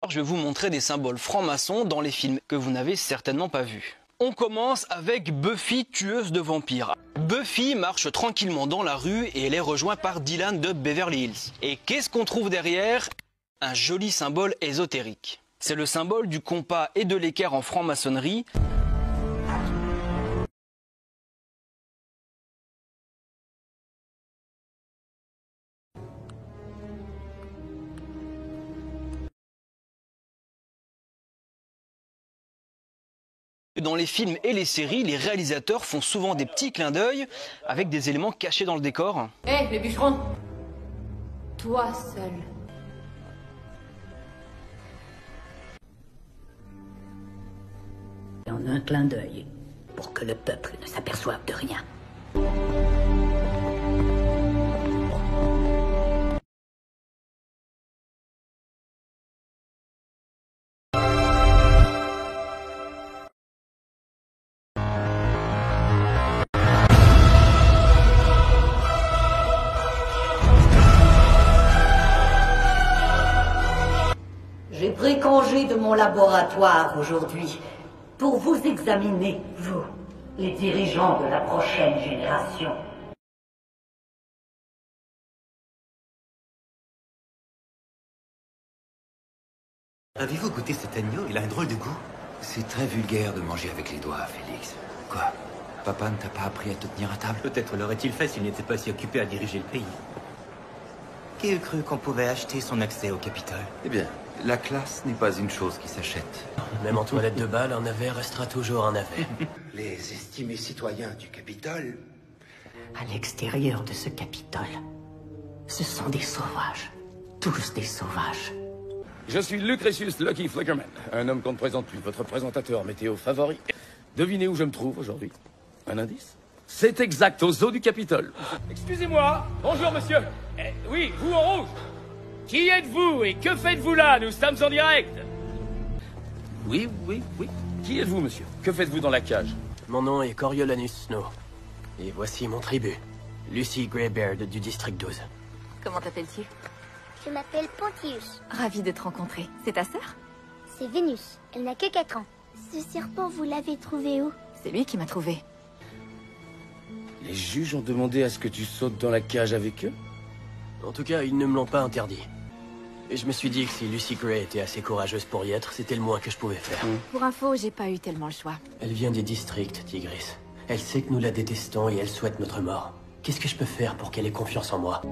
Je vais vous montrer des symboles francs-maçons dans les films que vous n'avez certainement pas vus. On commence avec Buffy, tueuse de vampires. Buffy marche tranquillement dans la rue et elle est rejointe par Dylan de Beverly Hills. Et qu'est-ce qu'on trouve derrière? Un joli symbole ésotérique. C'est le symbole du compas et de l'équerre en franc-maçonnerie. Dans les films et les séries, les réalisateurs font souvent des petits clins d'œil avec des éléments cachés dans le décor. Hé, les bûcherons! Toi seul. En un clin d'œil, pour que le peuple ne s'aperçoive de rien. J'ai pris congé de mon laboratoire aujourd'hui pour vous examiner, vous, les dirigeants de la prochaine génération. Avez-vous goûté cet agneau? Il a un drôle de goût. C'est très vulgaire de manger avec les doigts, Félix. Quoi? Papa ne t'a pas appris à te tenir à table? Peut-être l'aurait-il fait s'il n'était pas si occupé à diriger le pays. Qui eût cru qu'on pouvait acheter son accès au Capitole? Eh bien, la classe n'est pas une chose qui s'achète. Même en toilette de balle, un navet restera toujours un navet. Les estimés citoyens du Capitole. À l'extérieur de ce Capitole, ce sont des sauvages. Tous des sauvages. Je suis Lucretius Lucky Flickerman, un homme qu'on ne présente plus, votre présentateur météo favori. Devinez où je me trouve aujourd'hui? Un indice? C'est exact, aux eaux du Capitole. Excusez-moi, bonjour monsieur. Oui, vous en rouge. Qui êtes-vous et que faites-vous là? Nous sommes en direct. Oui. Qui êtes-vous, monsieur? Que faites-vous dans la cage? Mon nom est Coriolanus Snow. Et voici mon tribut. Lucy Greybeard du district 12. Comment t'appelles-tu? Je m'appelle Pontius. Ravie de te rencontrer. C'est ta sœur? C'est Vénus. Elle n'a que 4 ans. Ce serpent, vous l'avez trouvé où? C'est lui qui m'a trouvé. Les juges ont demandé à ce que tu sautes dans la cage avec eux? En tout cas, ils ne me l'ont pas interdit. Et je me suis dit que si Lucy Gray était assez courageuse pour y être, c'était le moins que je pouvais faire. Pour info, j'ai pas eu tellement le choix. Elle vient des districts, Tigris. Elle sait que nous la détestons et elle souhaite notre mort. Qu'est-ce que je peux faire pour qu'elle ait confiance en moi?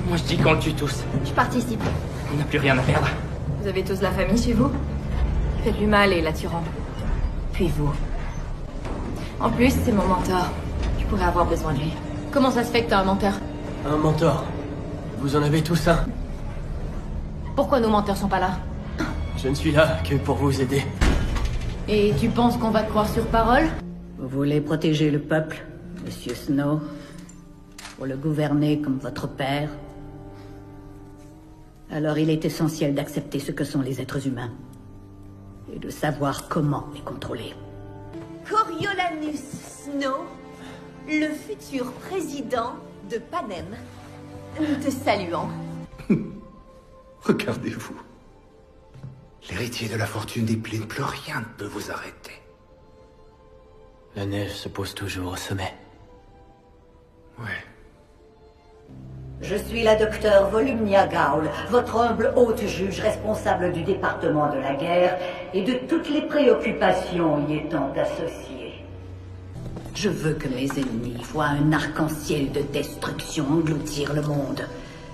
Moi je dis qu'on le tue tous. Je participe. On n'a plus rien à perdre. Vous avez tous la famille chez vous? Faites-lui mal et l'attirant. Puis vous. En plus, c'est mon mentor. Je pourrais avoir besoin de lui. Comment ça se fait que t'as un menteur? Un mentor? Vous en avez tous un? Pourquoi nos menteurs sont pas là? Je ne suis là que pour vous aider. Et tu penses qu'on va te croire sur parole? Vous voulez protéger le peuple, Monsieur Snow, pour le gouverner comme votre père? Alors il est essentiel d'accepter ce que sont les êtres humains et de savoir comment les contrôler. Coriolanus Snow, le futur président de Panem, nous te saluons. Regardez-vous. L'héritier de la fortune des Plines, plus rien ne peut vous arrêter. La neige se pose toujours au sommet. Ouais. Je suis la docteure Volumnia Gaul, votre humble haute juge responsable du département de la guerre et de toutes les préoccupations y étant associées. Je veux que mes ennemis voient un arc-en-ciel de destruction engloutir le monde.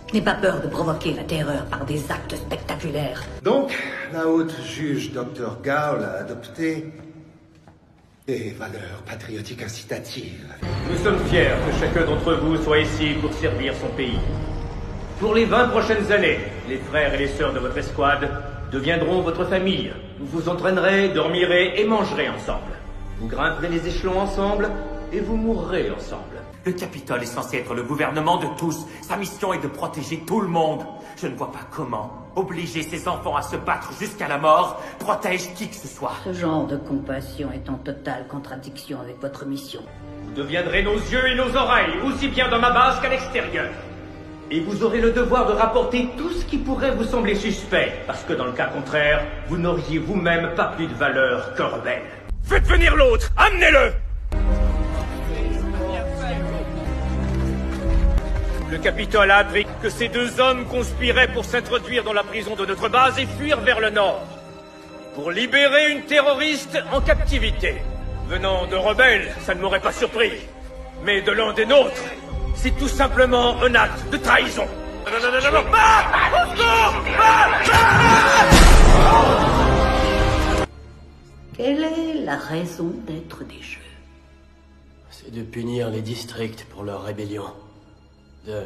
Je n'ai pas peur de provoquer la terreur par des actes spectaculaires. Donc, la haute juge Dr. Gaul a adopté des valeurs patriotiques incitatives. Nous sommes fiers que chacun d'entre vous soit ici pour servir son pays. Pour les 20 prochaines années, les frères et les sœurs de votre escouade deviendront votre famille. Vous vous entraînerez, dormirez et mangerez ensemble. Vous grimperez les échelons ensemble et vous mourrez ensemble. Le Capitole est censé être le gouvernement de tous. Sa mission est de protéger tout le monde. Je ne vois pas comment obliger ses enfants à se battre jusqu'à la mort protège qui que ce soit. Ce genre de compassion est en totale contradiction avec votre mission. Vous deviendrez nos yeux et nos oreilles, aussi bien dans ma base qu'à l'extérieur. Et vous aurez le devoir de rapporter tout ce qui pourrait vous sembler suspect, parce que dans le cas contraire, vous n'auriez vous-même pas plus de valeur qu'un rebelle. Faites venir l'autre, amenez-le! Le Capitole a appris que ces deux hommes conspiraient pour s'introduire dans la prison de notre base et fuir vers le nord, pour libérer une terroriste en captivité. Venant de rebelles, ça ne m'aurait pas surpris. Mais de l'un des nôtres, c'est tout simplement un acte de trahison. Quelle est la raison d'être des jeux? C'est de punir les districts pour leur rébellion. De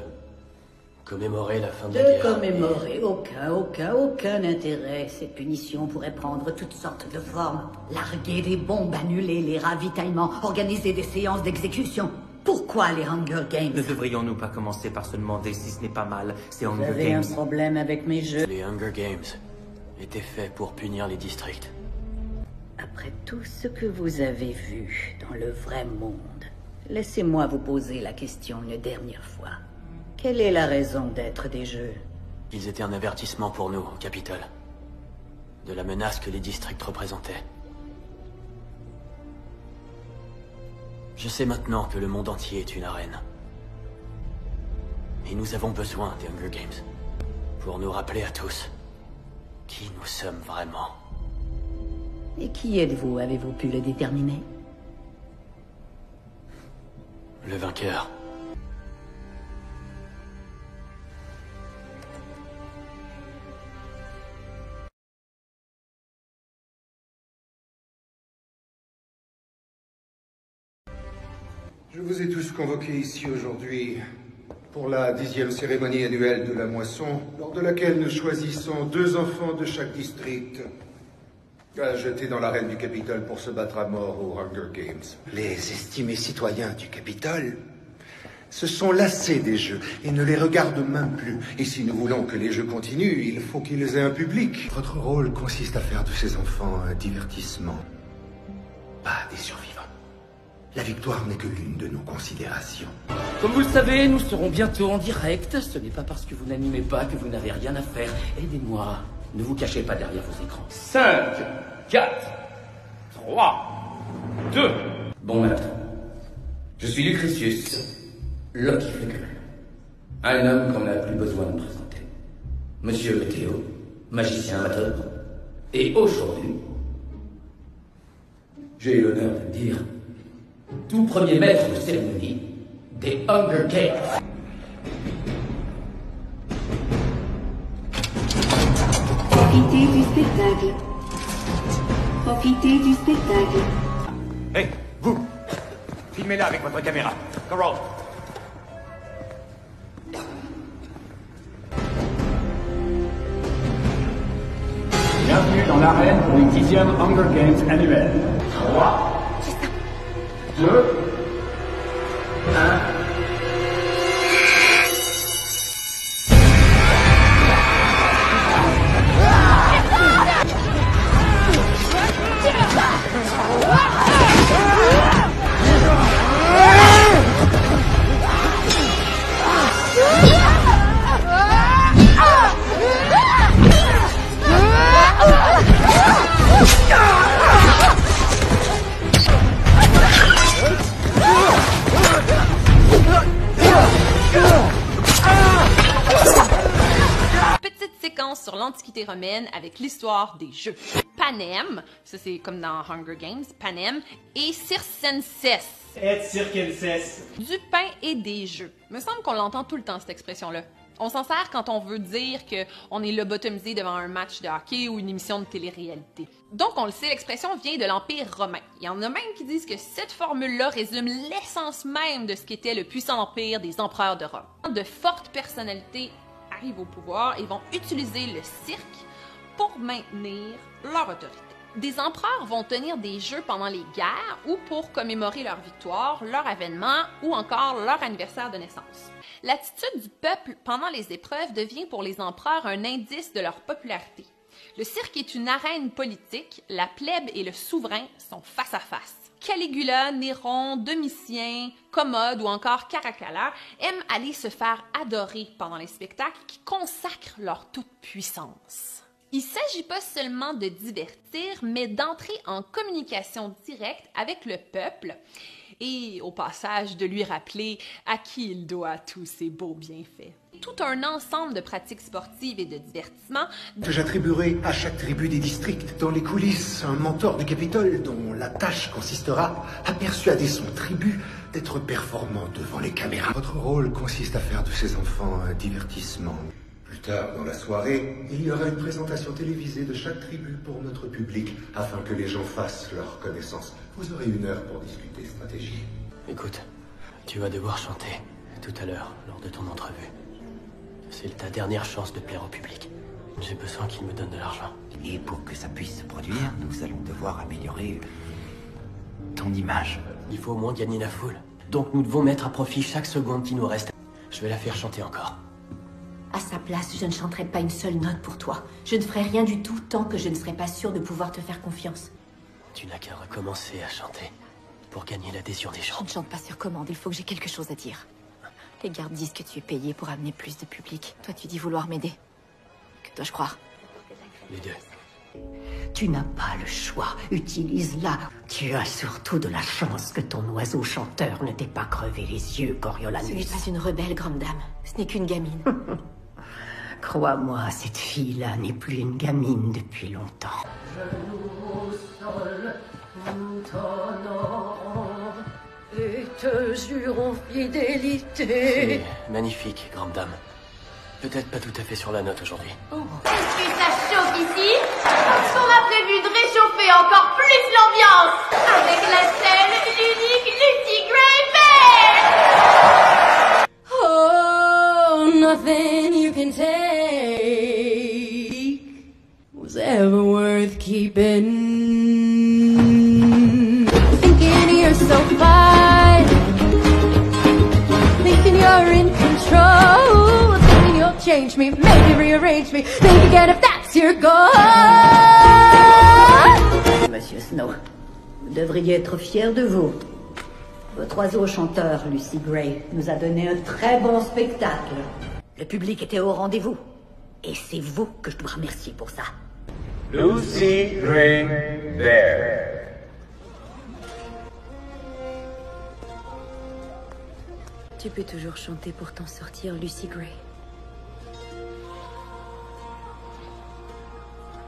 commémorer la fin de la guerre. De commémorer, aucun intérêt. Ces punitions pourraient prendre toutes sortes de formes. Larguer des bombes, annuler les ravitaillements, organiser des séances d'exécution. Pourquoi les Hunger Games? Ne devrions-nous pas commencer par se demander si ce n'est pas mal, ces Vous Hunger avez Games? un problème avec mes jeux? Les Hunger Games étaient faits pour punir les districts. Après tout ce que vous avez vu dans le vrai monde, laissez-moi vous poser la question une dernière fois. Quelle est la raison d'être des jeux? Ils étaient un avertissement pour nous, au Capitole. De la menace que les districts représentaient. Je sais maintenant que le monde entier est une arène. Et nous avons besoin des Hunger Games. Pour nous rappeler à tous qui nous sommes vraiment. Et qui êtes-vous? Avez-vous pu le déterminer? Le vainqueur. Je vous ai tous convoqués ici aujourd'hui pour la 10e cérémonie annuelle de la moisson, lors de laquelle nous choisissons 2 enfants de chaque district à jeter dans l'arène du Capitole pour se battre à mort aux Hunger Games. Les estimés citoyens du Capitole se sont lassés des jeux et ne les regardent même plus. Et si nous voulons que les jeux continuent, il faut qu'ils aient un public. Votre rôle consiste à faire de ces enfants un divertissement, pas des survivants. La victoire n'est que l'une de nos considérations. Comme vous le savez, nous serons bientôt en direct. Ce n'est pas parce que vous n'animez pas que vous n'avez rien à faire. Aidez-moi. Ne vous cachez pas derrière vos écrans. 5, 4, 3, 2. Bon matin. Je suis Lucretius, Lucky Flickerman. Un homme qu'on n'a plus besoin de présenter. Monsieur Météo, magicien amateur. Et aujourd'hui, j'ai l'honneur de dire tout premier maître de cérémonie des Hunger Games. Profitez du spectacle. Profitez du spectacle. Hé, vous! Filmez-la avec votre caméra. Carol! Bienvenue dans l'arène pour les 10e Hunger Games annuels. 3, 2, 1. Sur l'Antiquité romaine avec l'histoire des jeux. Panem, ça c'est comme dans Hunger Games, Panem, et Circenses. Et Circenses. Du pain et des jeux. Me semble qu'on l'entend tout le temps cette expression-là. On s'en sert quand on veut dire qu'on est lobotomisé devant un match de hockey ou une émission de télé-réalité. Donc on le sait, l'expression vient de l'Empire romain. Il y en a même qui disent que cette formule-là résume l'essence même de ce qu'était le puissant empire des empereurs de Rome. De fortes personnalités arrivent au pouvoir et vont utiliser le cirque pour maintenir leur autorité. Des empereurs vont tenir des jeux pendant les guerres ou pour commémorer leur victoire, leur avènement ou encore leur anniversaire de naissance. L'attitude du peuple pendant les épreuves devient pour les empereurs un indice de leur popularité. Le cirque est une arène politique, la plèbe et le souverain sont face à face. Caligula, Néron, Domitien, Commode ou encore Caracalla aiment aller se faire adorer pendant les spectacles qui consacrent leur toute-puissance. Il ne s'agit pas seulement de divertir, mais d'entrer en communication directe avec le peuple et, au passage, de lui rappeler à qui il doit tous ses beaux bienfaits. Tout un ensemble de pratiques sportives et de divertissements Que j'attribuerai à chaque tribu des districts. Dans les coulisses, un mentor du Capitole dont la tâche consistera à persuader son tribut d'être performant devant les caméras. Votre rôle consiste à faire de ces enfants un divertissement. Plus tard dans la soirée, il y aura une présentation télévisée de chaque tribu pour notre public, afin que les gens fassent leur connaissance. Vous aurez 1 heure pour discuter stratégie. Écoute, tu vas devoir chanter tout à l'heure, lors de ton entrevue. C'est ta dernière chance de plaire au public. J'ai besoin qu'il me donne de l'argent. Et pour que ça puisse se produire, nous allons devoir améliorer ton image. Il faut au moins gagner la foule. Donc nous devons mettre à profit chaque seconde qui nous reste. Je vais la faire chanter encore. À sa place, je ne chanterai pas une seule note pour toi. Je ne ferai rien du tout tant que je ne serai pas sûre de pouvoir te faire confiance. Tu n'as qu'à recommencer à chanter pour gagner l'adhésion des gens. Je ne chante pas sur commande, il faut que j'ai quelque chose à dire. Les gardes disent que tu es payé pour amener plus de public. Toi, tu dis vouloir m'aider. Que dois-je croire? Les deux. Tu n'as pas le choix. Utilise-la. Tu as surtout de la chance que ton oiseau chanteur ne t'ait pas crevé les yeux, Coriolanus. Ce n'est pas une rebelle, grande dame. Ce n'est qu'une gamine. Crois-moi, cette fille-là n'est plus une gamine depuis longtemps. Et te jurons fidélité. C'est magnifique, grande dame. Peut-être pas tout à fait sur la note aujourd'hui. Est-ce que ça chauffe ici? Parce qu'on a prévu de réchauffer encore plus l'ambiance avec la seule, l'unique Lucy Gray Band! Oh, nothing you can take was ever worth keeping. Thinking you're so fine, thinking you're in control, thinking you'll change me, maybe rearrange me, think again if that's your goal. Monsieur Snow, vous devriez être fier de vous. Votre oiseau chanteur, Lucy Gray, nous a donné un très bon spectacle. Le public était au rendez-vous. Et c'est vous que je dois remercier pour ça. Lucy Gray there. Tu peux toujours chanter pour t'en sortir, Lucy Gray.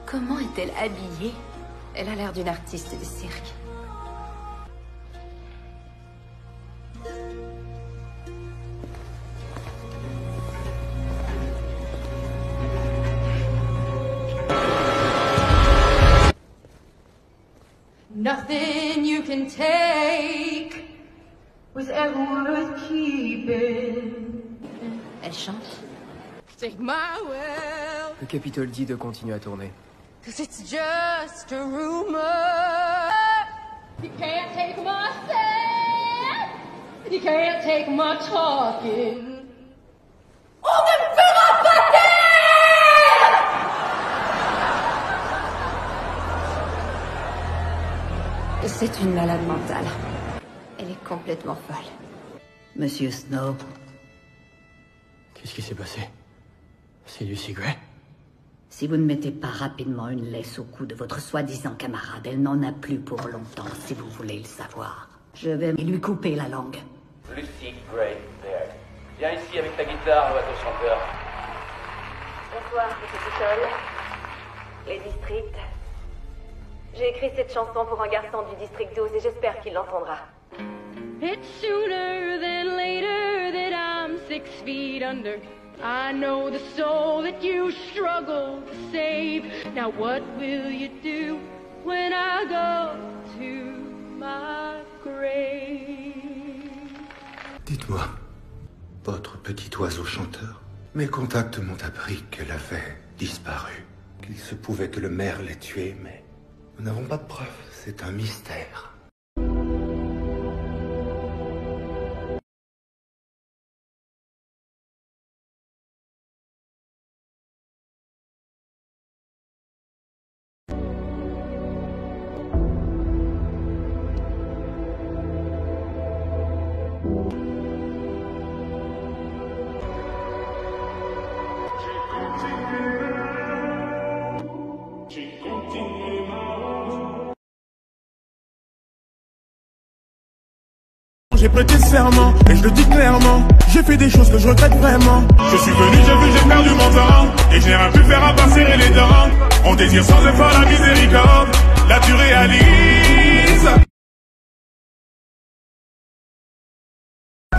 Comment est-elle habillée? Elle a l'air d'une artiste de cirque. Nothing you can take was ever worth keeping. Elle chante. Take my will, Le Capitole dit de continuer à tourner. 'cause it's just a rumor. You can't take my sad, you can't take my talking. On ne me fera pas taire! C'est une malade mentale. Elle est complètement folle. Monsieur Snow, Qu'est-ce qui s'est passé? C'est Lucy Gray? si vous ne mettez pas rapidement une laisse au cou de votre soi-disant camarade, elle n'en a plus pour longtemps, si vous voulez le savoir. Je vais lui couper la langue. Lucy Gray there. Viens ici avec ta guitare, oiseau chanteur. Bonsoir, monsieur Pichol. Les districts. J'ai écrit cette chanson pour un garçon du district 12 et j'espère qu'il l'entendra. It's sooner than later that I'm 6 feet under. I know the soul that you struggle to save. Now what will you do when I go to my grave? Dites-moi, votre petit oiseau chanteur, mes contacts m'ont appris qu'elle avait disparu. qu'il se pouvait que le maire l'ait tué, mais nous n'avons pas de preuves. C'est un mystère. J'ai prêté serment, et je le dis clairement, j'ai fait des choses que je regrette vraiment. Je suis venu, j'ai vu, j'ai perdu mon temps, et je n'ai rien pu faire à part serrer les dents. On désire sans effort la miséricorde, là tu réalises.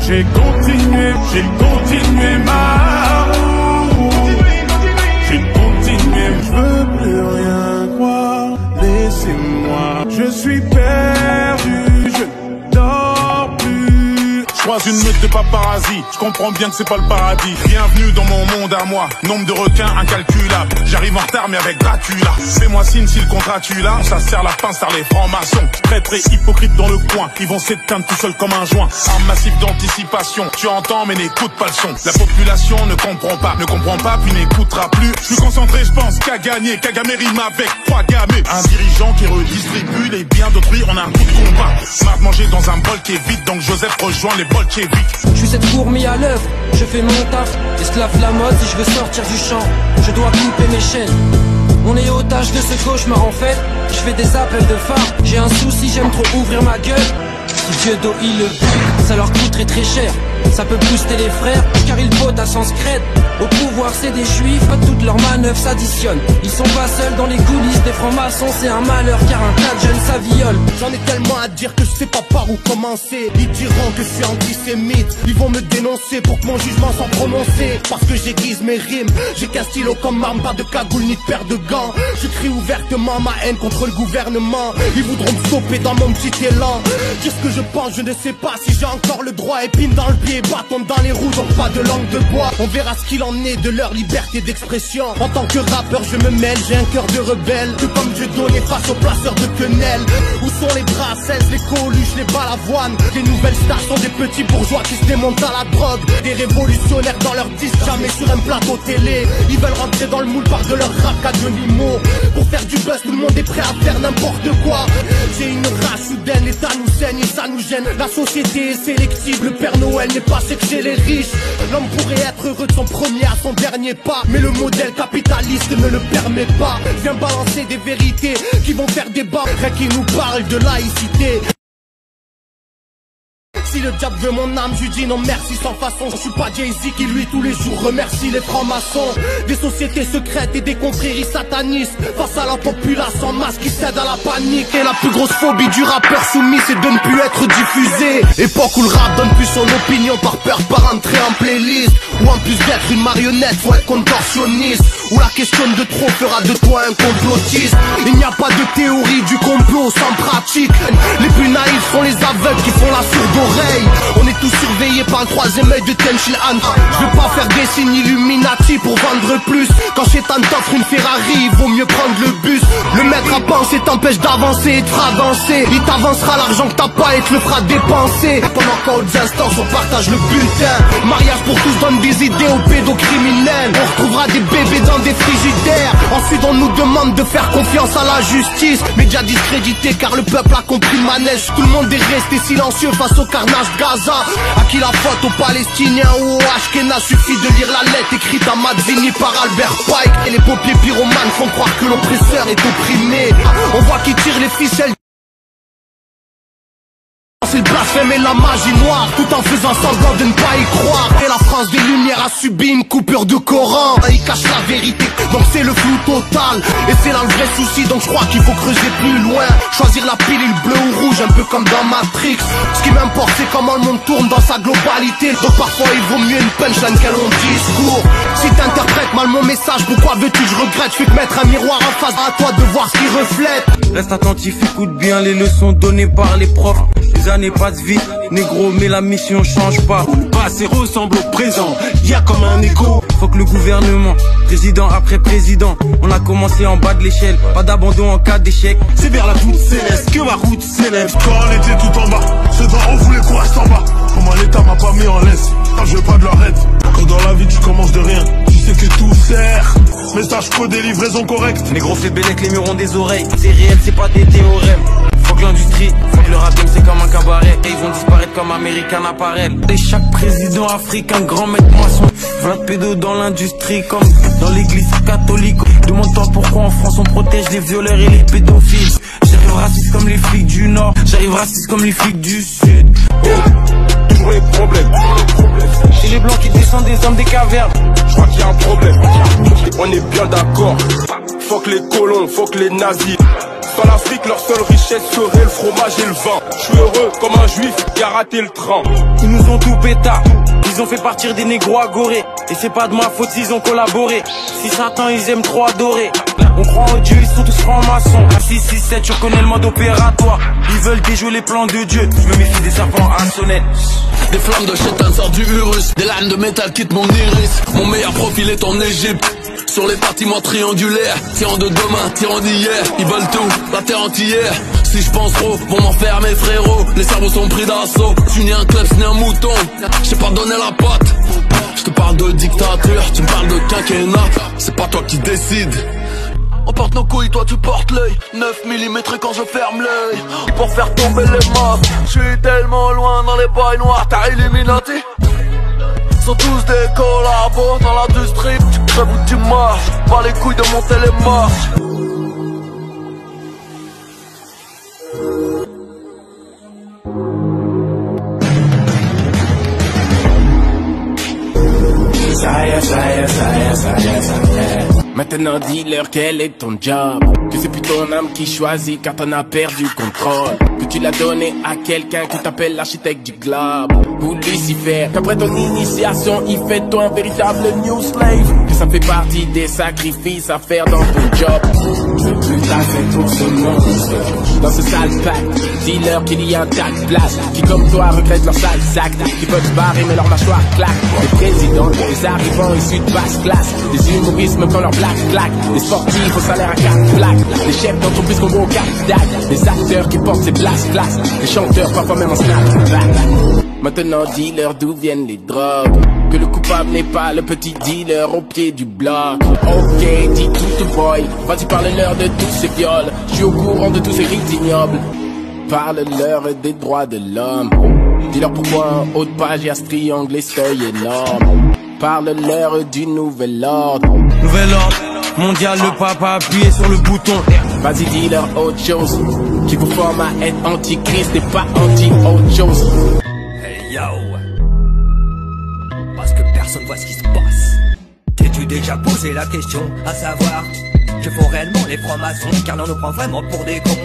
J'ai continué ma route. J'ai continué, je veux plus rien croire, laissez-moi. Je suis perdu, je dors plus. Je croise une meute de paparazzi, je comprends bien que c'est pas le paradis. Bienvenue dans mon monde à moi, nombre de requins incalculable. J'arrive en retard mais avec Dracula. Fais-moi signe si le contrat tu l'as. Ça sert la pince par les francs-maçons. Très hypocrite dans le coin, ils vont s'éteindre tout seuls comme un joint. Arme massive d'anticipation, tu entends mais n'écoute pas le son. La population ne comprend pas puis n'écoutera plus. Je suis concentré, je pense qu'à gagner. Kagame rime avec 3 gamés. Un dirigeant qui redistribue les biens d'autrui en un coup de combat. Marre de manger dans un bol qui est vide, donc Joseph rejoint les bolcheviks. Je suis cette fourmi à l'œuvre, je fais mon taf. Esclave la mode, si je veux sortir du champ, je dois couper mes chaînes. On est otage de ce cauchemar en fait. Je fais des appels de phare. J'ai un souci, j'aime trop ouvrir ma gueule. Si Dieu do il le veut, ça leur coûterait très cher. Ça peut booster les frères, car ils votent à sens crête. Au pouvoir c'est des juifs, toutes leurs manœuvres s'additionnent. Ils sont pas seuls dans les coulisses des francs-maçons. C'est un malheur car un tas de jeunes ça viole. J'en ai tellement à dire que je sais pas par où commencer. Ils diront que je suis antisémite, ils vont me dénoncer pour que mon jugement soit prononcé. Parce que j'aiguise mes rimes, j'ai qu'un stylo comme arme, pas de cagoule ni de paire de gants. Je crie ouvertement ma haine contre le gouvernement. Ils voudront me stopper dans mon petit élan. Dire ce que je pense, je ne sais pas si j'ai encore le droit. Épine dans le pied, bâton dans les roues, donc pas de langue de bois. On verra ce qu'il en est de leur liberté d'expression. En tant que rappeur je me mêle, j'ai un cœur de rebelle. Tout comme je donnais face aux placeurs de quenelles. Où sont les Brassens, les Coluches, les Balavoine? Les nouvelles stars sont des petits bourgeois qui se démontent à la drogue. Des révolutionnaires dans leur disque, jamais sur un plateau télé. Ils veulent rentrer dans le moule par de leur rap à demi-mot. Pour faire du buzz, tout le monde est prêt à faire n'importe quoi. J'ai une rage soudaine, l'État nous saigne et ça nous gêne. La société est sélective, le Père Noël n'est pas que chez les riches. L'homme pourrait être heureux de son premier à son dernier pas, mais le modèle capitaliste ne le permet pas. Viens balancer des vérités qui vont faire débat, rien qui nous parle de laïcité. Si le diable veut mon âme, je lui dis non merci sans façon. Je suis pas Jay-Z qui lui tous les jours remercie les francs-maçons. Des sociétés secrètes et des confréries satanistes face à la population en masse qui cède à la panique. Et la plus grosse phobie du rappeur soumis, c'est de ne plus être diffusé. Époque où le rap donne plus son opinion par peur par entrer en playlist. Ou en plus d'être une marionnette, faut être contorsionniste. Où la question de trop fera de toi un complotiste. Il n'y a pas de théorie du complot sans pratique. Les plus naïfs sont les aveugles qui font la sourde oreille. On est tous surveillés par le troisième œil de Tenchil Han. Je veux pas faire des signes Illuminati pour vendre plus. Quand Chétan t'offre une Ferrari, il vaut mieux prendre le bus. Le maître à penser t'empêche d'avancer et te fera avancer. Il t'avancera l'argent que t'as pas et te le fera dépenser. Pendant qu'aux instants on partage le bulletin. Mariage pour tous donne des idées aux pédocriminels. On retrouvera des bébés dans des frigidaires. Ensuite on nous demande de faire confiance à la justice. Médias discrédités car le peuple a compris le manège. Tout le monde est resté silencieux face au carnage Gaza. À qui la faute, aux Palestiniens ou aux Ashkenaz? Suffit de lire la lettre écrite à Mazzini par Albert Pike. Et les paupiers pyromanes font croire que l'oppresseur est opprimé. On voit qui tire les ficelles. C'est le blasphème et la magie noire, tout en faisant semblant de ne pas y croire. Et la France des Lumières a subi une coupure de Coran. Il cache la vérité, donc c'est le flou total. Et c'est là le vrai souci, donc je crois qu'il faut creuser plus loin. Choisir la pilule bleue ou rouge, un peu comme dans Matrix. Ce qui m'importe c'est comment le monde tourne dans sa globalité. Donc parfois il vaut mieux une punchline qu'un long discours. Si t'interprètes mal mon message, pourquoi veux-tu que je regrette? Je vais te mettre un miroir en face, à toi de voir ce qu'il reflète. Reste attentif, écoute bien les leçons données par les profs. Les années passent vite, négro, mais la mission change pas. Le passé ressemble au présent, y'a comme un écho. fuck le gouvernement. Président après président, on a commencé en bas de l'échelle. Pas d'abandon en cas d'échec. C'est vers la voûte céleste que ma route s'élève. Quand on était tout en bas, ceux d'en haut voulaient qu'on reste en bas. Comment l'état m'a pas mis en laisse, quand je veux pas de leur aide. Quand dans la vie tu commences de rien, tu sais que tout sert. Message codé, livraison correcte. Négro fait bellec, les murs ont des oreilles. C'est réel, c'est pas des théorèmes. Fuck l'industrie, fuck le rap game, c'est comme un cabaret. Et ils vont disparaître comme American Apparel. Et chaque président africain, grand maître moisson. 20 pédos dans l'industrie comme dans l'église catholique. Demande-toi pourquoi en France on protège les violeurs et les pédophiles. J'arrive raciste comme les flics du Nord, j'arrive raciste comme les flics du Sud. Toujours les problèmes. C'est les blancs qui descendent des hommes des cavernes. Je crois qu'il y a un problème. On est bien d'accord. Fuck les colons, fuck les nazis. Dans l'Afrique, leur seule richesse serait le fromage et le vin. Je suis heureux comme un juif qui a raté le train. Ils nous ont tout pétard. Ils ont fait partir des négros agorés. Et c'est pas de ma faute s'ils ont collaboré. Si Satan ils aiment trop adorer. On croit en Dieu, ils sont tous francs-maçons. À 667, tu reconnais le mode opératoire. Ils veulent déjouer les plans de Dieu. Je me méfie des serpents à sonnette. Des flammes de chétan sortent du Urus. Des lames de métal quittent mon iris. Mon meilleur profil est en Égypte. Sur les bâtiments triangulaires, tyran de demain, tyran d'hier. Ils veulent tout, la terre entière. Si je pense trop, vont m'enfermer frérot. Les cerveaux sont pris d'assaut. Je suis ni un klebs ni un mouton. J'ai pas donné la patte. Je te parle de dictature, tu me parles de quinquennat. C'est pas toi qui décide. On porte nos couilles, toi tu portes l'œil. 9 mm quand je ferme l'œil. Pour faire tomber les masques. Je suis tellement loin dans les bails noirs, t'as Illuminati. Sont tous des collabos dans l'industrie. Tu crèves ou tu marches. Pas les couilles de monter les marches. Ça y est. Maintenant dis-leur quel est ton job. Que c'est plus ton âme qui choisit car t'en as perdu contrôle. Que tu l'as donné à quelqu'un qui t'appelle l'architecte du globe. Ou Lucifer, qu'après ton initiation il fait toi un véritable new slave. Que ça fait partie des sacrifices à faire dans ton job. Je veux plus ta fait pour ce monstre. Dans ce sale pacte, dis-leur qu'il y a un tas de place. Qui comme toi regrettent leurs sales actes. Qui peuvent se barrer mais leur mâchoire claque. Des présidents, des arrivants issus de basse classe. Des humoristes quand leur black claque. Des sportifs au salaire à 4 plaques. Des chefs d'entreprise qu'on voit au 4 dagues. Des acteurs qui portent ces places. Des chanteurs parfois même en snapback. Maintenant dis-leur d'où viennent les drogues. Que le coupable n'est pas le petit dealer au pied du bloc. Ok, dis tout boy. Vas-y parle-leur de tous ces viols. Je suis au courant de tous ces rites ignobles. Parle-leur des droits de l'homme. Dis-leur pourquoi en haut de page y'a ce triangle et seuil énorme. Parle-leur du nouvel ordre. Nouvel ordre mondial, le papa appuyé sur le bouton. Vas-y dis-leur autre chose. Qui vous forme à être anti-Christ et pas anti-autre chose. Hey yo. Parce que personne voit ce qui se passe. T'es-tu déjà posé la question, à savoir que font réellement les francs-maçons, car l'on nous prend vraiment pour des cons.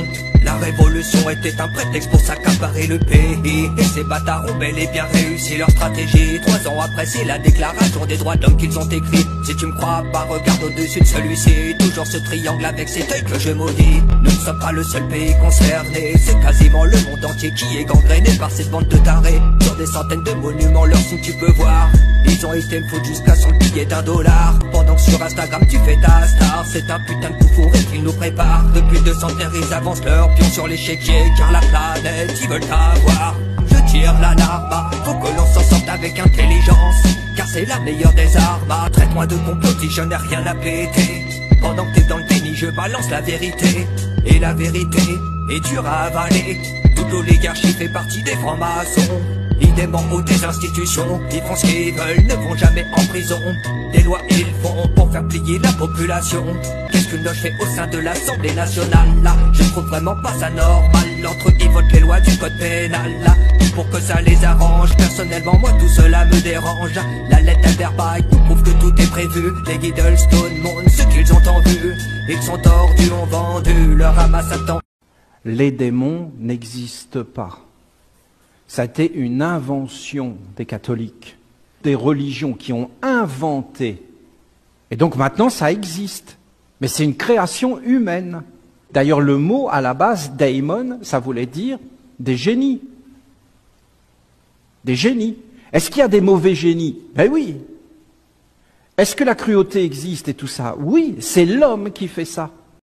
La révolution était un prétexte pour s'accaparer le pays. Et ces bâtards ont bel et bien réussi leur stratégie. 3 ans après, c'est la déclaration des droits de l'homme qu'ils ont écrit. Si tu me crois pas, regarde au-dessus de celui-ci. Toujours ce triangle avec ces deuils que je maudis. Nous ne sommes pas le seul pays concerné. C'est quasiment le monde entier qui est gangréné par cette bande de tarés. Sur des centaines de monuments, leurs signes tu peux voir. Ils ont été me foutre jusqu'à son billet d'1 $. Pendant que sur Instagram tu fais ta star. C'est un putain de coup fourré qu'ils nous préparent. Depuis 200 ans ils avancent leur pion sur l'échiquier. Car la planète ils veulent avoir. Je tire l'alarme, faut que l'on s'en sorte avec intelligence. Car c'est la meilleure des armes. Traite-moi de complotiste, je n'ai rien à péter. Pendant que t'es dans le déni, je balance la vérité. Et la vérité est dure à avaler. Toute l'oligarchie fait partie des francs-maçons. Ils démembrent haut des institutions. Ils font ce qu'ils veulent, ne vont jamais en prison. Des lois ils font pour faire plier la population. Qu'est-ce qu'une loge fait au sein de l'Assemblée nationale là? Je trouve vraiment pas ça normal. Entre eux ils votent les lois du code pénal là. Pour que ça les arrange. Personnellement moi tout cela me dérange. La lettre d'Albert nous prouve que tout est prévu. Les Guidlestone montrent ce qu'ils ont en vue. Ils sont tordus, ont vendu leur âme à Satan. Les démons n'existent pas. Ça a été une invention des catholiques, des religions qui ont inventé. Et donc maintenant, ça existe. Mais c'est une création humaine. D'ailleurs, le mot, à la base, daimon, ça voulait dire des génies. Des génies. Est-ce qu'il y a des mauvais génies? Ben oui. Est-ce que la cruauté existe et tout ça? Oui, c'est l'homme qui fait ça.